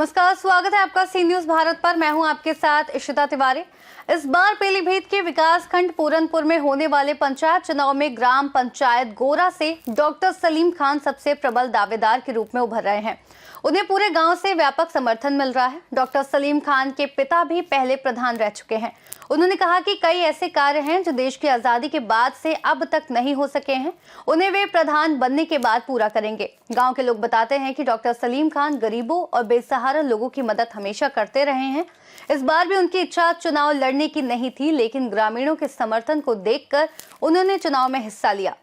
नमस्कार, स्वागत है आपका सी न्यूज भारत पर। मैं हूं आपके साथ इशिता तिवारी। इस बार पीलीभीत के विकास खंड पूरनपुर में होने वाले पंचायत चुनाव में ग्राम पंचायत गोरा से डॉक्टर सलीम खान सबसे प्रबल दावेदार के रूप में उभर रहे हैं। उन्हें पूरे गांव से व्यापक समर्थन मिल रहा है। डॉक्टर सलीम खान के पिता भी पहले प्रधान रह चुके हैं। उन्होंने कहा कि कई ऐसे कार्य हैं जो देश की आजादी के बाद से अब तक नहीं हो सके हैं, उन्हें वे प्रधान बनने के बाद पूरा करेंगे। गांव के लोग बताते हैं कि डॉक्टर सलीम खान गरीबों और बेसहारा लोगों की मदद हमेशा करते रहे हैं। इस बार भी उनकी इच्छा चुनाव लड़ने की नहीं थी, लेकिन ग्रामीणों के समर्थन को देखकर उन्होंने चुनाव में हिस्सा लिया।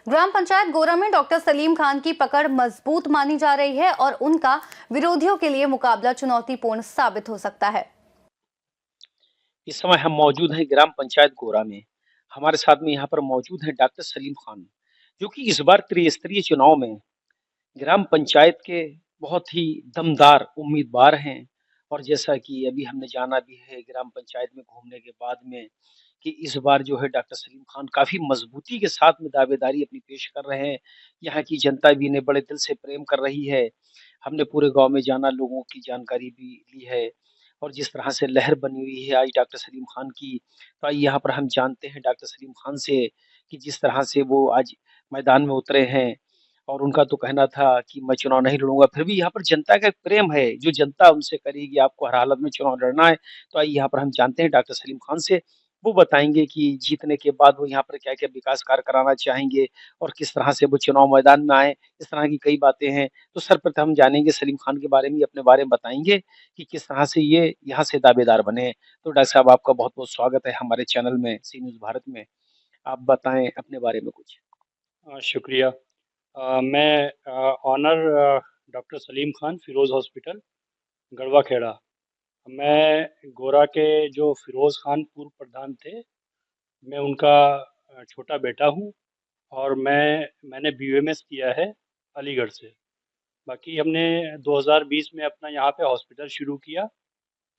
ग्राम पंचायत गोरा में डॉक्टर सलीम खान की पकड़ मजबूत मानी जा रही है और उनका विरोधियों के लिए मुकाबला चुनौतीपूर्ण साबित हो सकता है। इस समय हम मौजूद हैं ग्राम पंचायत गोरा में। हमारे साथ में यहाँ पर मौजूद हैं डॉक्टर सलीम खान, जो कि इस बार त्रिस्तरीय चुनाव में ग्राम पंचायत के बहुत ही दमदार उम्मीदवार हैं। और जैसा कि अभी हमने जाना भी है ग्राम पंचायत में घूमने के बाद में कि इस बार जो है डॉक्टर सलीम खान काफी मजबूती के साथ में दावेदारी अपनी पेश कर रहे हैं। यहाँ की जनता भी इन्हें बड़े दिल से प्रेम कर रही है। हमने पूरे गांव में जाना, लोगों की जानकारी भी ली है और जिस तरह से लहर बनी हुई है आज डॉक्टर सलीम खान की, तो आइए यहाँ पर हम जानते हैं डॉक्टर सलीम खान से कि जिस तरह से वो आज मैदान में उतरे हैं और उनका तो कहना था कि मैं चुनाव नहीं लड़ूंगा, फिर भी यहाँ पर जनता का एक प्रेम है, जो जनता उनसे करेगी आपको हर हालत में चुनाव लड़ना है। तो आइए यहाँ पर हम जानते हैं डॉक्टर सलीम खान से, वो बताएंगे कि जीतने के बाद वो यहाँ पर क्या-क्या विकास कार्य कराना चाहेंगे और किस तरह से वो चुनाव मैदान में आए। इस तरह की कई बातें हैं। तो सर्वप्रथम हम जानेंगे सलीम खान के बारे में, अपने बारे में बताएंगे कि किस तरह से ये यहाँ से दावेदार बने। तो डॉक्टर साहब आपका बहुत-बहुत स्वागत है हमारे चैनल में, सी न्यूज़ भारत में। आप बताएँ अपने बारे में कुछ? शुक्रिया। मैं owner doctor Salim Khan, Firoz hospital, Garhwa Kheda. मैं गोरा के जो फ़िरोज़ खान पूर्व प्रधान थे, मैं उनका छोटा बेटा हूँ और मैंने बीयूएमएस किया है अलीगढ़ से। बाकी हमने 2020 में अपना यहाँ पे हॉस्पिटल शुरू किया,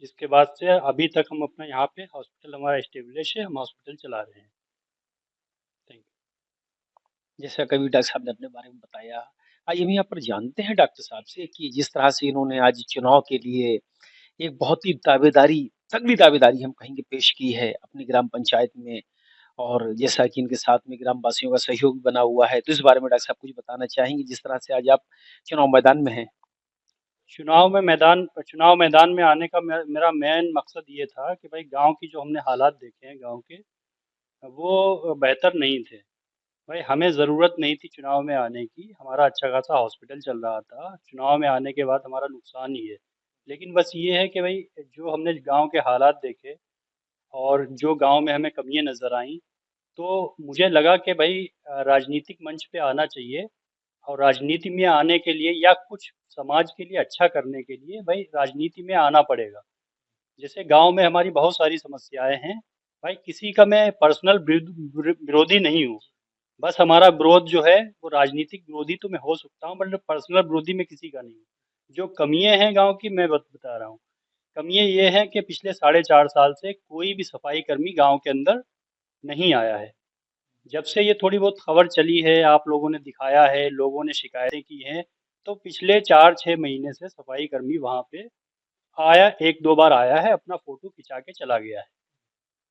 जिसके बाद से अभी तक हम अपना यहाँ पे हॉस्पिटल हमारा एस्टेब्लिश है, हम हॉस्पिटल चला रहे हैं। Thank you. जैसा कभी डॉक्टर साहब ने अपने बारे में बताया, आइए हम यहाँ पर जानते हैं डॉक्टर साहब से कि जिस तरह से इन्होंने आज चुनाव के लिए एक बहुत ही दावेदारी, तगड़ी दावेदारी हम कहेंगे पेश की है अपनी ग्राम पंचायत में और जैसा कि इनके साथ में ग्रामवासियों का सहयोग भी बना हुआ है। तो इस बारे में डॉक्टर साहब कुछ बताना चाहेंगे जिस तरह से आज आप चुनाव मैदान में हैं? चुनाव मैदान में आने का मेरा मेन मकसद ये था कि भाई गांव की जो हमने हालात देखे हैं गांव के, वो बेहतर नहीं थे। भाई हमें ज़रूरत नहीं थी चुनाव में आने की, हमारा अच्छा खासा हॉस्पिटल चल रहा था, चुनाव में आने के बाद हमारा नुकसान ही है। लेकिन बस ये है कि भाई जो हमने गांव के हालात देखे और जो गांव में हमें कमियां नज़र आईं, तो मुझे लगा कि भाई राजनीतिक मंच पे आना चाहिए और राजनीति में आने के लिए या कुछ समाज के लिए अच्छा करने के लिए भाई राजनीति में आना पड़ेगा। जैसे गांव में हमारी बहुत सारी समस्याएं हैं, भाई किसी का मैं पर्सनल विरोधी नहीं हूँ, बस हमारा विरोध जो है वो राजनीतिक विरोधी तो मैं हो सकता हूँ, बट पर्सनल विरोधी मैं किसी का नहीं हूँ। जो कमियां हैं गांव की मैं बता रहा हूँ। कमियां ये हैं कि पिछले 4.5 साल से कोई भी सफाई कर्मी गांव के अंदर नहीं आया है। जब से ये थोड़ी बहुत खबर चली है, आप लोगों ने दिखाया है, लोगों ने शिकायतें की हैं, तो पिछले 4-6 महीने से सफाई कर्मी वहाँ पे आया, 1-2 बार आया है, अपना फ़ोटो खिंचा के चला गया है।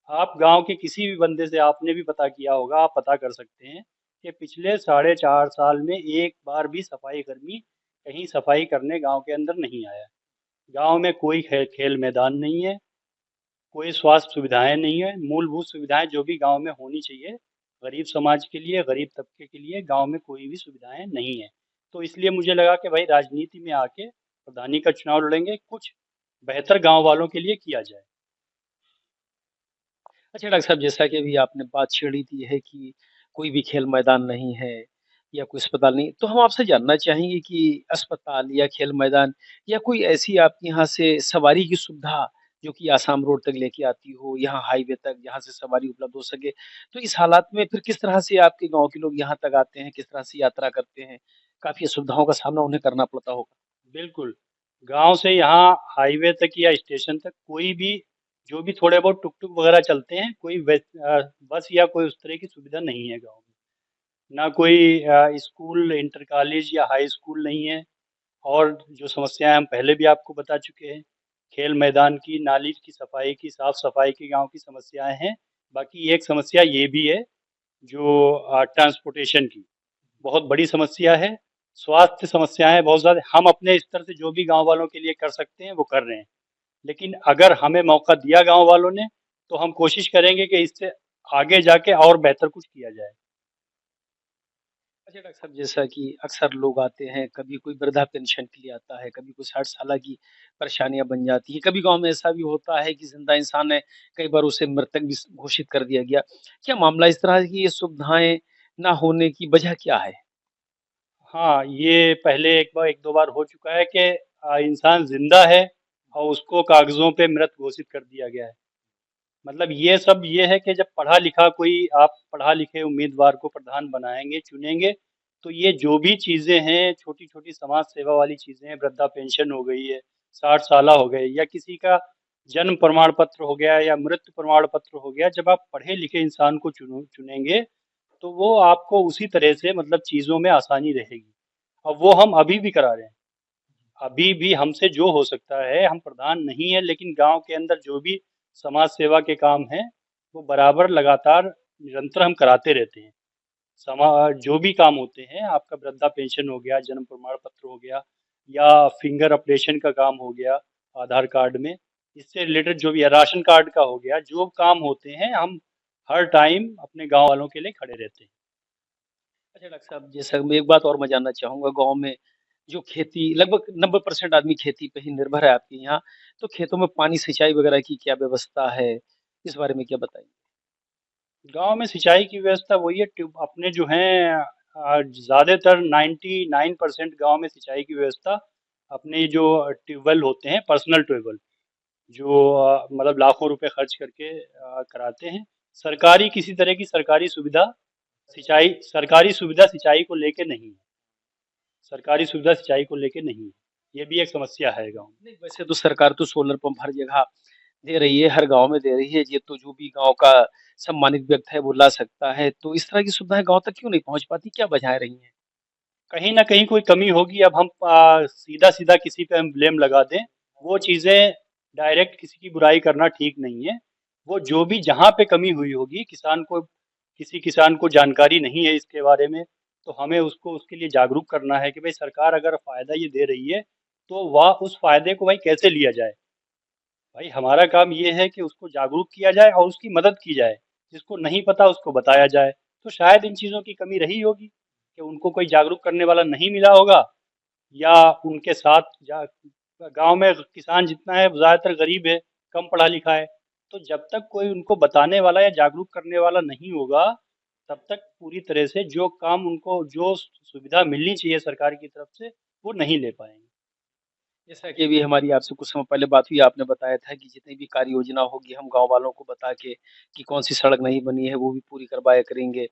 आप गाँव के किसी भी बंदे से आपने भी पता किया होगा, आप पता कर सकते हैं कि पिछले 4.5 साल में एक बार भी सफाई कर्मी कहीं सफाई करने गाँव के अंदर नहीं आया। गाँव में कोई खेल मैदान नहीं है, कोई स्वास्थ्य सुविधाएं नहीं है, मूलभूत सुविधाएं जो भी गांव में होनी चाहिए गरीब समाज के लिए, गरीब तबके के लिए गांव में कोई भी सुविधाएं नहीं है। तो इसलिए मुझे लगा कि भाई राजनीति में आके प्रधानी का चुनाव लड़ेंगे, कुछ बेहतर गांव वालों के लिए किया जाए। अच्छा डॉक्टर साहब, जैसा कि अभी आपने बात छेड़ी थी है कि कोई भी खेल मैदान नहीं है या कोई अस्पताल नहीं, तो हम आपसे जानना चाहेंगे कि अस्पताल या खेल मैदान या कोई ऐसी आपके यहाँ से सवारी की सुविधा जो कि आसाम रोड तक लेके आती हो, यहाँ हाईवे तक जहाँ से सवारी उपलब्ध हो सके, तो इस हालात में फिर किस तरह से आपके गाँव के लोग यहाँ तक आते हैं, किस तरह से यात्रा करते हैं? काफ़ी असुविधाओं का सामना उन्हें करना पड़ता होगा। बिल्कुल, गांव से यहाँ हाईवे तक या स्टेशन तक कोई भी, जो भी थोड़े बहुत टुक टुक वगैरह चलते हैं, कोई बस या कोई उस तरह की सुविधा नहीं है गाँव में। ना कोई स्कूल, इंटर कॉलेज या हाई स्कूल नहीं है। और जो समस्याएं हम पहले भी आपको बता चुके हैं, खेल मैदान की, नाली की सफाई की, साफ सफाई की गांव की समस्याएं हैं। बाकी एक समस्या ये भी है जो ट्रांसपोर्टेशन की बहुत बड़ी समस्या है। स्वास्थ्य समस्याएं बहुत ज़्यादा, हम अपने स्तर से जो भी गांव वालों के लिए कर सकते हैं वो कर रहे हैं, लेकिन अगर हमें मौका दिया गांव वालों ने तो हम कोशिश करेंगे कि इससे आगे जाके और बेहतर कुछ किया जाए। अच्छा डॉक्टर साहब, जैसा कि अक्सर लोग आते हैं, कभी कोई वृद्धा पेंशन के लिए आता है, कभी कोई 60 साल की परेशानियां बन जाती है, कभी गांव में ऐसा भी होता है कि जिंदा इंसान है, कई बार उसे मृतक भी घोषित कर दिया गया। क्या मामला इस तरह की ये सुविधाएं ना होने की वजह क्या है? हाँ, ये पहले एक दो बार हो चुका है कि इंसान जिंदा है और उसको कागजों पे मृत घोषित कर दिया गया है। मतलब ये सब ये है कि जब पढ़ा लिखा कोई, आप पढ़ा लिखे उम्मीदवार को प्रधान बनाएंगे, चुनेंगे, तो ये जो भी चीजें हैं, छोटी छोटी समाज सेवा वाली चीजें हैं, वृद्धा पेंशन हो गई है, 60 साल हो गए, या किसी का जन्म प्रमाण पत्र हो गया या मृत्यु प्रमाण पत्र हो गया, जब आप पढ़े लिखे इंसान को चुनेंगे तो वो आपको उसी तरह से मतलब चीजों में आसानी रहेगी। अब वो हम अभी भी करा रहे हैं। अभी भी हमसे जो हो सकता है, हम प्रधान नहीं है, लेकिन गांव के अंदर जो भी समाज सेवा के काम हैं वो बराबर लगातार निरंतर हम कराते रहते हैं। जो भी काम होते हैं, आपका वृद्धा पेंशन हो गया, जन्म प्रमाण पत्र हो गया, या फिंगर ऑपरेशन का काम हो गया आधार कार्ड में, इससे रिलेटेड जो भी है, राशन कार्ड का हो गया, जो काम होते हैं हम हर टाइम अपने गांव वालों के लिए खड़े रहते हैं। अच्छा डॉक्टर साहब, जैसा मैं एक बात और मैं जानना चाहूंगा, गांव में जो खेती लगभग 90% आदमी खेती पे ही निर्भर है आपके यहाँ, तो खेतों में पानी सिंचाई वगैरह की क्या व्यवस्था है? इस बारे में क्या बताइए? गांव में सिंचाई की व्यवस्था वही है, अपने जो हैं ज़्यादातर 99% गांव में सिंचाई की व्यवस्था अपने जो ट्यूबवेल होते हैं, पर्सनल ट्यूबवेल, जो मतलब लाखों रुपए खर्च करके कराते हैं। सरकारी किसी तरह की सरकारी सुविधा सिंचाई को लेके नहीं है। सरकारी सुविधा सिंचाई को लेके नहीं है। ये भी एक समस्या है गाँव में। नहीं, वैसे तो सरकार तो सोलर पंप हर जगह दे रही है, हर गाँव में दे रही है। ये तो जो भी गाँव का सम्मानित व्यक्ति है, वो ला सकता है। तो इस तरह की सुविधाएँ गाँव तक क्यों नहीं पहुँच पाती? क्या वजहें रही हैं? कहीं न कहीं कोई कमी होगी। अब हम सीधा-सीधा किसी पे हम ब्लेम लगा दें, वो चीज़ें डायरेक्ट किसी की बुराई करना ठीक नहीं है। वो जो भी जहाँ पे कमी हुई होगी, किसी किसान को जानकारी नहीं है इसके बारे में, तो हमें उसको उसके लिए जागरूक करना है कि भई सरकार अगर फ़ायदा ये दे रही है, तो वह उस फ़ायदे को भाई कैसे लिया जाए? भाई हमारा काम ये है कि उसको जागरूक किया जाए और उसकी मदद की जाए। जिसको नहीं पता उसको बताया जाए। तो शायद इन चीज़ों की कमी रही होगी कि उनको कोई जागरूक करने वाला नहीं मिला होगा, या उनके साथ गांव में किसान जितना है ज़्यादातर गरीब है, कम पढ़ा लिखा है। तो जब तक कोई उनको बताने वाला या जागरूक करने वाला नहीं होगा, तब तक पूरी तरह से जो काम उनको, जो सुविधा मिलनी चाहिए सरकार की तरफ से, वो नहीं ले पाएंगे। जैसा कि अभी हमारी आपसे कुछ समय पहले बात हुई, आपने बताया था कि जितनी भी कार्य योजना होगी, हम गाँव वालों को बता के कि कौन-सी सड़क नहीं बनी है, वो भी पूरी करवाया करेंगे।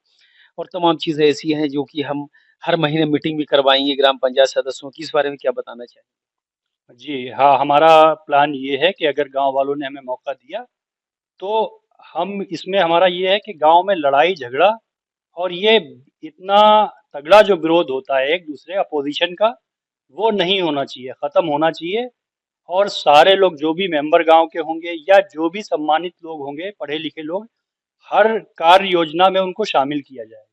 और तमाम चीज़ें ऐसी हैं जो कि हम हर महीने मीटिंग भी करवाएँगे ग्राम पंचायत सदस्यों की। इस बारे में क्या बताना चाहेंगे? जी हाँ, हमारा प्लान ये है कि अगर गांव वालों ने हमें मौका दिया तो हम इसमें, हमारा ये है कि गांव में लड़ाई झगड़ा और ये इतना तगड़ा जो विरोध होता है एक दूसरे अपोजिशन का, वो नहीं होना चाहिए, खत्म होना चाहिए। और सारे लोग जो भी मेंबर गांव के होंगे या जो भी सम्मानित लोग होंगे, पढ़े लिखे लोग, हर कार्य योजना में उनको शामिल किया जाएगा।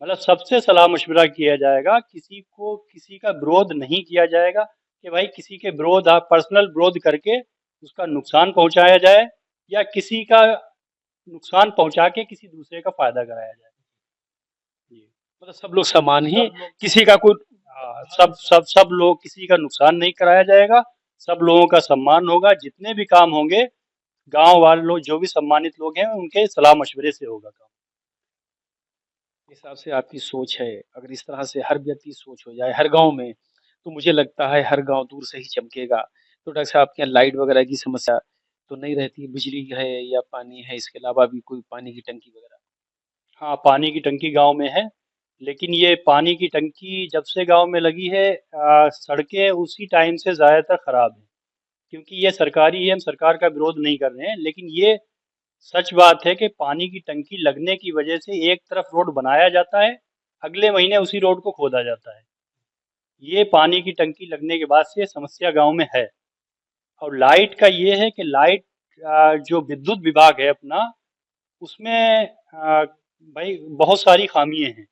मतलब सबसे सलाह मशवरा किया जाएगा, किसी को किसी का विरोध नहीं किया जाएगा कि भाई किसी के विरोध, आप पर्सनल विरोध करके उसका नुकसान पहुंचाया जाए, या किसी का नुकसान पहुंचा के किसी दूसरे का फायदा कराया जाए। जी। मतलब सब लोग समान ही, सब लोग, किसी का कोई हाँ, सब लोग, किसी का नुकसान नहीं कराया जाएगा। सब लोगों का सम्मान होगा। जितने भी काम होंगे, गांव वाले लोग जो भी सम्मानित लोग हैं उनके सलाह मशवरे से होगा काम। हिसाब से आपकी सोच है, अगर इस तरह से हर व्यक्ति की सोच हो जाए हर गाँव में, तो मुझे लगता है हर गाँव दूर से ही चमकेगा। तो डॉक्टर साहब, आपके यहाँ लाइट वगैरह की समस्या तो नहीं रहती? बिजली है या पानी है, इसके अलावा भी कोई पानी की टंकी वगैरह? हाँ, पानी की टंकी गांव में है, लेकिन ये पानी की टंकी जब से गांव में लगी है, सड़कें उसी टाइम से ज़्यादातर खराब हैं। क्योंकि ये सरकारी है, हम सरकार का विरोध नहीं कर रहे हैं, लेकिन ये सच बात है कि पानी की टंकी लगने की वजह से एक तरफ रोड बनाया जाता है, अगले महीने उसी रोड को खोदा जाता है। ये पानी की टंकी लगने के बाद से समस्या गांव में है। और लाइट का ये है कि लाइट जो विद्युत विभाग है अपना, उसमें भाई बहुत सारी खामियां हैं।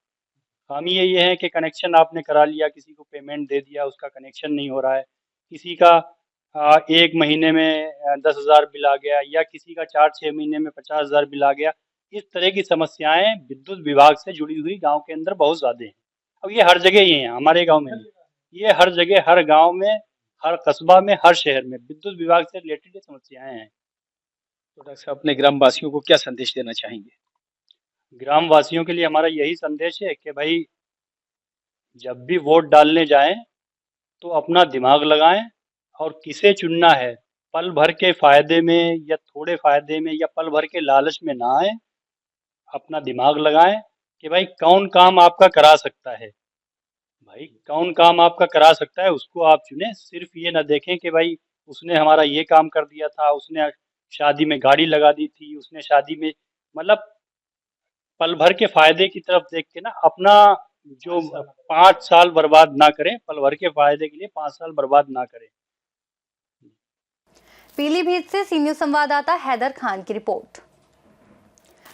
खामियां ये है कि कनेक्शन आपने करा लिया, किसी को पेमेंट दे दिया, उसका कनेक्शन नहीं हो रहा है, किसी का 1 महीने में 10,000 बिल आ गया, या किसी का 4-6 महीने में 50,000 बिल आ गया। इस तरह की समस्याएं विद्युत विभाग से जुड़ी हुई गांव के अंदर बहुत ज़्यादा हैं। अब ये हर जगह ही है, हमारे गांव में नहीं, ये हर जगह, हर गांव में, हर कस्बा में, हर शहर में विद्युत विभाग से रिलेटेड ये समस्याएं हैं। तो डॉक्टर साहब अपने ग्रामवासियों को क्या संदेश देना चाहेंगे? ग्रामवासियों के लिए हमारा यही संदेश है कि भाई जब भी वोट डालने जाएं तो अपना दिमाग लगाएं और किसे चुनना है। पल भर के फायदे में या थोड़े फायदे में या पल भर के लालच में ना आए। अपना दिमाग लगाएं कि भाई कौन काम आपका करा सकता है। भाई कौन काम आपका करा सकता है उसको आप चुने। सिर्फ ये ना देखें कि भाई उसने हमारा ये काम कर दिया था, उसने शादी में गाड़ी लगा दी थी, उसने शादी में, मतलब पल भर के फायदे की तरफ देख के ना अपना जो 5 साल बर्बाद ना करें। पल भर के फायदे के लिए 5 साल बर्बाद ना करें। पीलीभीत से सी न्यूज़ संवाददाता हैदर खान की रिपोर्ट।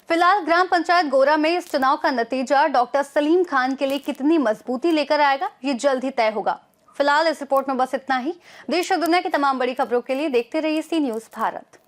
फिलहाल ग्राम पंचायत गोरा में इस चुनाव का नतीजा डॉक्टर सलीम खान के लिए कितनी मजबूती लेकर आएगा, ये जल्द ही तय होगा। फिलहाल इस रिपोर्ट में बस इतना ही। देश और दुनिया की तमाम बड़ी खबरों के लिए देखते रहिए सी न्यूज़ भारत।